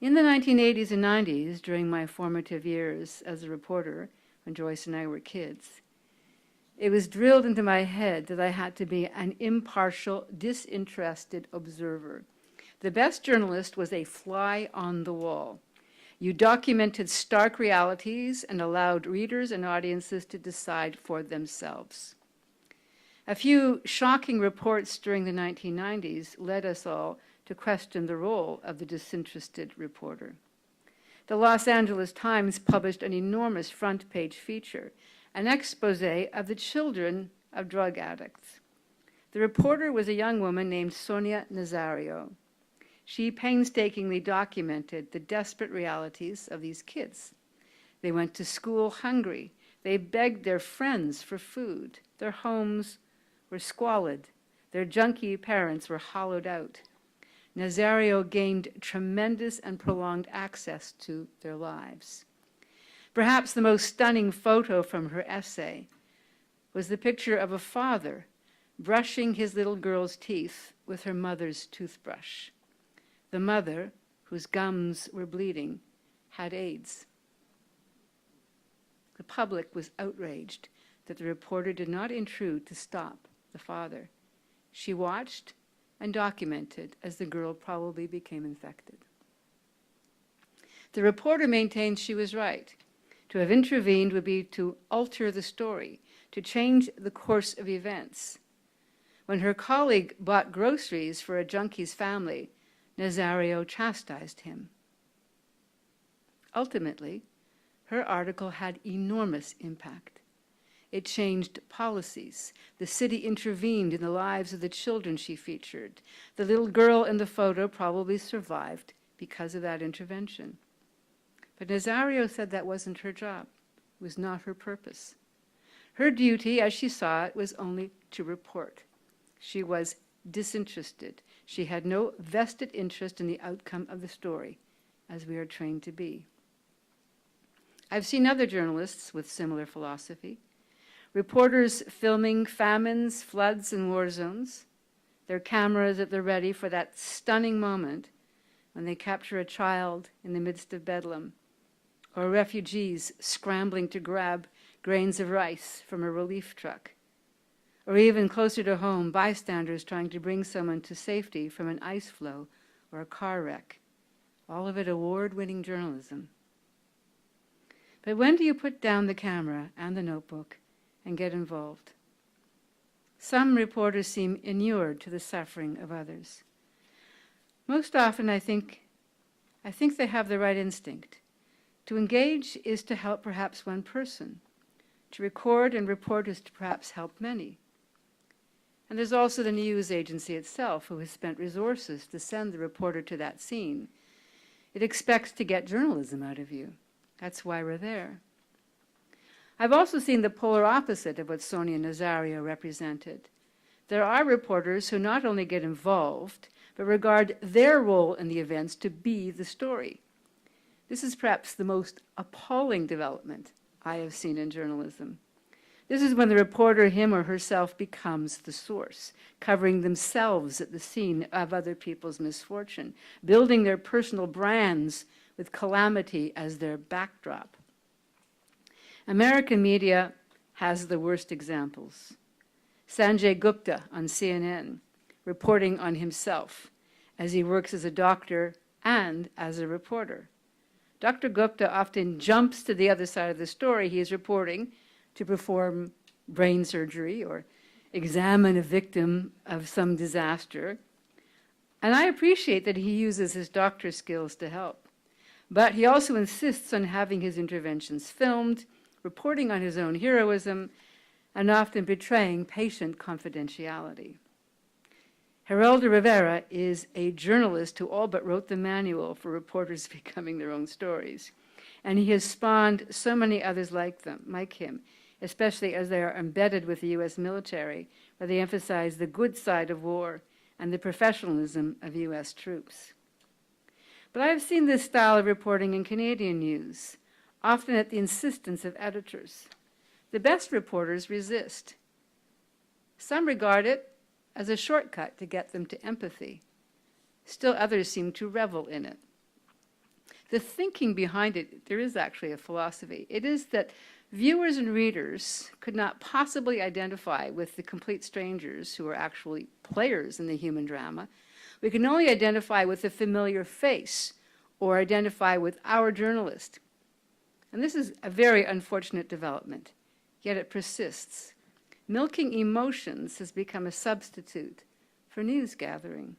In the 1980s and 90s, during my formative years as a reporter, when Joyce and I were kids, it was drilled into my head that I had to be an impartial, disinterested observer. The best journalist was a fly on the wall. You documented stark realities and allowed readers and audiences to decide for themselves. A few shocking reports during the 1990s led us all to question the role of the disinterested reporter. The Los Angeles Times published an enormous front-page feature, an expose of the children of drug addicts. The reporter was a young woman named Sonia Nazario. She painstakingly documented the desperate realities of these kids. They went to school hungry. They begged their friends for food. Their homes were squalid. Their junkie parents were hollowed out. Nazario gained tremendous and prolonged access to their lives. Perhaps the most stunning photo from her essay was the picture of a father brushing his little girl's teeth with her mother's toothbrush. The mother, whose gums were bleeding, had AIDS. The public was outraged that the reporter did not intrude to stop the father. She watched and documented as the girl probably became infected. The reporter maintained she was right. To have intervened would be to alter the story, to change the course of events. When her colleague bought groceries for a junkie's family, Nazario chastised him. Ultimately, her article had enormous impact. It changed policies. The city intervened in the lives of the children she featured. The little girl in the photo probably survived because of that intervention. But Nazario said that wasn't her job. It was not her purpose. Her duty, as she saw it, was only to report. She was disinterested. She had no vested interest in the outcome of the story, as we are trained to be. I've seen other journalists with similar philosophy. Reporters filming famines, floods, and war zones, their cameras at the ready for that stunning moment when they capture a child in the midst of bedlam, or refugees scrambling to grab grains of rice from a relief truck, or even closer to home, bystanders trying to bring someone to safety from an ice floe or a car wreck. All of it award-winning journalism. But when do you put down the camera and the notebook and get involved? Some reporters seem inured to the suffering of others. Most often, I think they have the right instinct. To engage is to help perhaps one person. To record and report is to perhaps help many. And there's also the news agency itself, who has spent resources to send the reporter to that scene. It expects to get journalism out of you. That's why we're there. I've also seen the polar opposite of what Sonia Nazario represented. There are reporters who not only get involved, but regard their role in the events to be the story. This is perhaps the most appalling development I have seen in journalism. This is when the reporter, him or herself, becomes the source, covering themselves at the scene of other people's misfortune, building their personal brands with calamity as their backdrop. American media has the worst examples. Sanjay Gupta on CNN, reporting on himself as he works as a doctor and as a reporter. Dr. Gupta often jumps to the other side of the story he is reporting to perform brain surgery or examine a victim of some disaster. And I appreciate that he uses his doctor skills to help. But he also insists on having his interventions filmed, reporting on his own heroism, and often betraying patient confidentiality. Geraldo Rivera is a journalist who all but wrote the manual for reporters becoming their own stories. And he has spawned so many others like him, especially as they are embedded with the U.S. military, where they emphasize the good side of war and the professionalism of U.S. troops. But I have seen this style of reporting in Canadian news, often at the insistence of editors. The best reporters resist. Some regard it as a shortcut to get them to empathy. Still others seem to revel in it. The thinking behind it, there is actually a philosophy. It is that viewers and readers could not possibly identify with the complete strangers who are actually players in the human drama. We can only identify with a familiar face or identify with our journalist. And this is a very unfortunate development, yet it persists. Milking emotions has become a substitute for news gathering.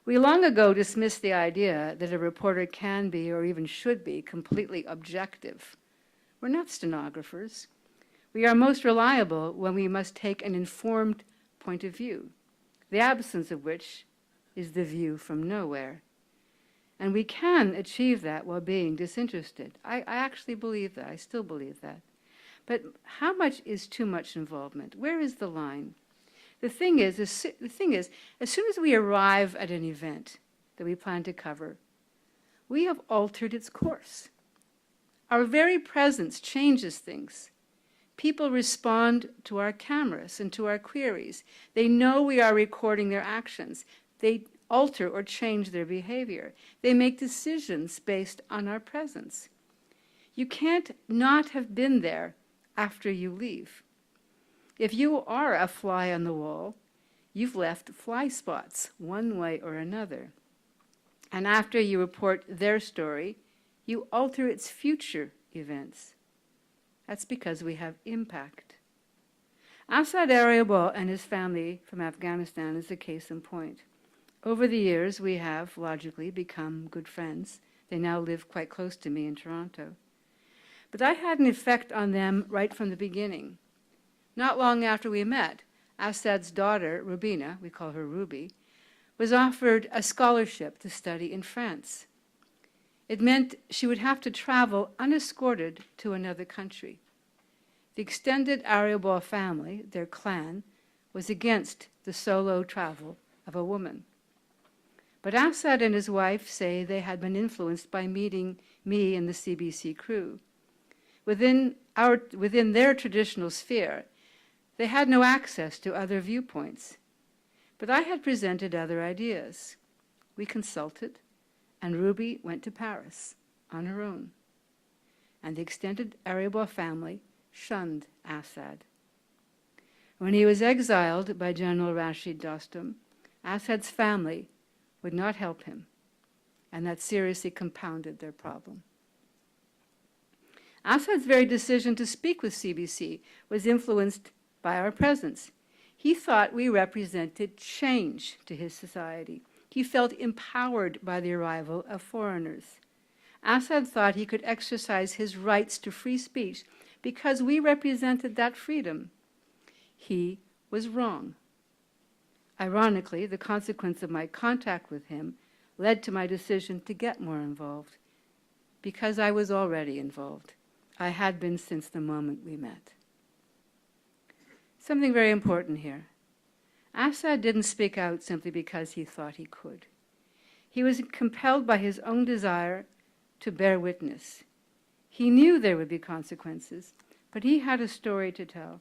We long ago dismissed the idea that a reporter can be, or even should be, completely objective. We're not stenographers. We are most reliable when we must take an informed point of view, the absence of which is the view from nowhere. And we can achieve that while being disinterested. I actually believe that. I still believe that. But how much is too much involvement? Where is the line? The thing is, as soon as we arrive at an event that we plan to cover, we have altered its course. Our very presence changes things. People respond to our cameras and to our queries. They know we are recording their actions. They alter or change their behavior. They make decisions based on our presence. You can't not have been there after you leave. If you are a fly on the wall, you've left fly spots one way or another. And after you report their story, you alter its future events. That's because we have impact. Asad Arabal and his family from Afghanistan is a case in point. Over the years, we have, logically, become good friends. They now live quite close to me in Toronto. But I had an effect on them right from the beginning. Not long after we met, Asad's daughter, Rubina, we call her Ruby, was offered a scholarship to study in France. It meant she would have to travel unescorted to another country. The extended Arabal family, their clan, was against the solo travel of a woman. But Asad and his wife say they had been influenced by meeting me and the CBC crew. Within their traditional sphere, they had no access to other viewpoints. But I had presented other ideas. We consulted, and Ruby went to Paris on her own. And the extended Arabal family shunned Asad. When he was exiled by General Rashid Dostum, Asad's family would not help him, and that seriously compounded their problem. Asad's very decision to speak with CBC was influenced by our presence. He thought we represented change to his society. He felt empowered by the arrival of foreigners. Asad thought he could exercise his rights to free speech because we represented that freedom. He was wrong. Ironically, the consequence of my contact with him led to my decision to get more involved, because I was already involved. I had been since the moment we met. Something very important here. Asad didn't speak out simply because he thought he could. He was compelled by his own desire to bear witness. He knew there would be consequences, but he had a story to tell.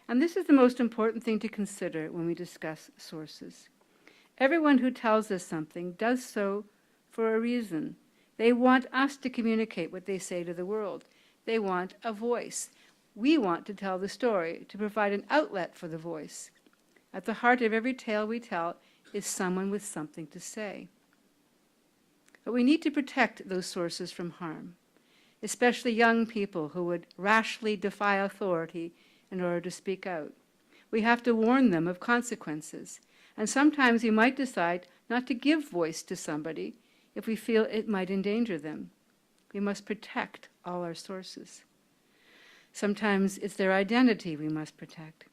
And this is the most important thing to consider when we discuss sources. Everyone who tells us something does so for a reason. They want us to communicate what they say to the world. They want a voice. We want to tell the story, to provide an outlet for the voice. At the heart of every tale we tell is someone with something to say. But we need to protect those sources from harm, especially young people who would rashly defy authority in order to speak out. We have to warn them of consequences, and sometimes we might decide not to give voice to somebody if we feel it might endanger them. We must protect all our sources. Sometimes it's their identity we must protect.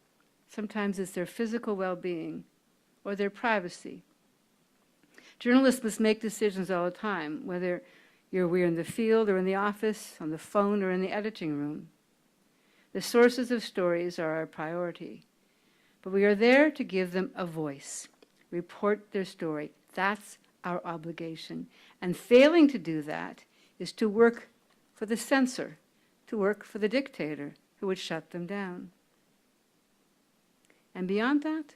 Sometimes it's their physical well-being or their privacy. Journalists must make decisions all the time, whether we're in the field or in the office, on the phone or in the editing room. The sources of stories are our priority, but we are there to give them a voice, report their story. That's our obligation. And failing to do that is to work for the censor, to work for the dictator who would shut them down. And beyond that,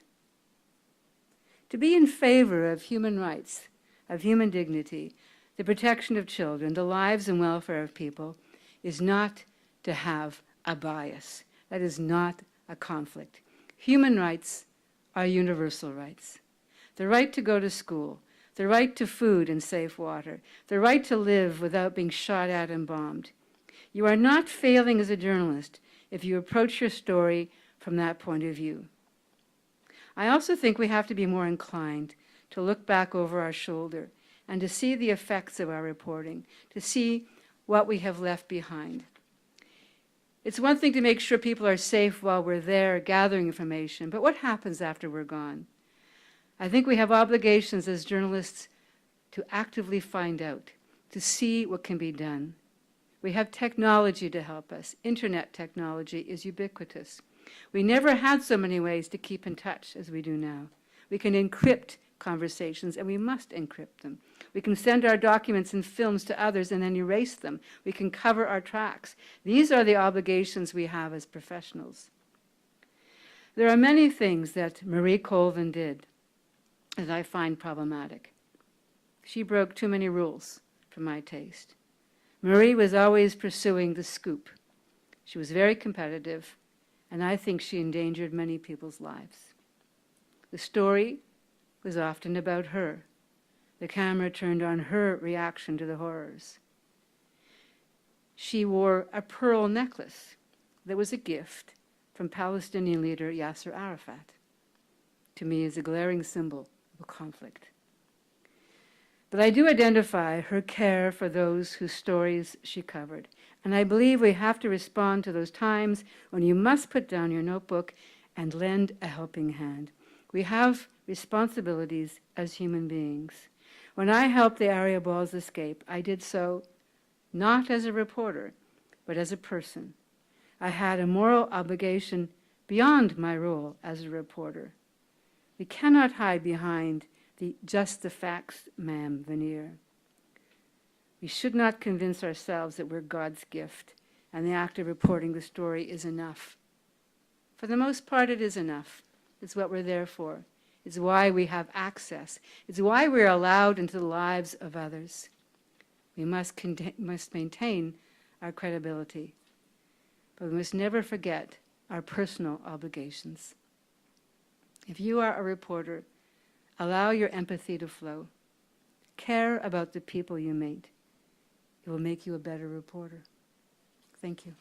to be in favor of human rights, of human dignity, the protection of children, the lives and welfare of people, is not to have a bias. That is not a conflict. Human rights are universal rights. The right to go to school, the right to food and safe water, the right to live without being shot at and bombed. You are not failing as a journalist if you approach your story from that point of view. I also think we have to be more inclined to look back over our shoulder and to see the effects of our reporting, to see what we have left behind. It's one thing to make sure people are safe while we're there gathering information, but what happens after we're gone? I think we have obligations as journalists to actively find out, to see what can be done. We have technology to help us. Internet technology is ubiquitous. We never had so many ways to keep in touch as we do now. We can encrypt conversations, and we must encrypt them. We can send our documents and films to others and then erase them. We can cover our tracks. These are the obligations we have as professionals. There are many things that Marie Colvin did that I find problematic. She broke too many rules for my taste. Marie was always pursuing the scoop. She was very competitive, and I think she endangered many people's lives. The story was often about her. The camera turned on her reaction to the horrors. She wore a pearl necklace that was a gift from Palestinian leader Yasser Arafat. To me, is a glaring symbol of a conflict. But I do identify her care for those whose stories she covered. And I believe we have to respond to those times when you must put down your notebook and lend a helping hand. We have responsibilities as human beings. When I helped the Ariaballs escape, I did so not as a reporter, but as a person. I had a moral obligation beyond my role as a reporter. We cannot hide behind the just the facts, ma'am veneer. We should not convince ourselves that we're God's gift and the act of reporting the story is enough. For the most part, it is enough. It's what we're there for. It's why we have access. It's why we're allowed into the lives of others. We must maintain our credibility, but we must never forget our personal obligations. If you are a reporter, allow your empathy to flow. Care about the people you meet. It will make you a better reporter. Thank you.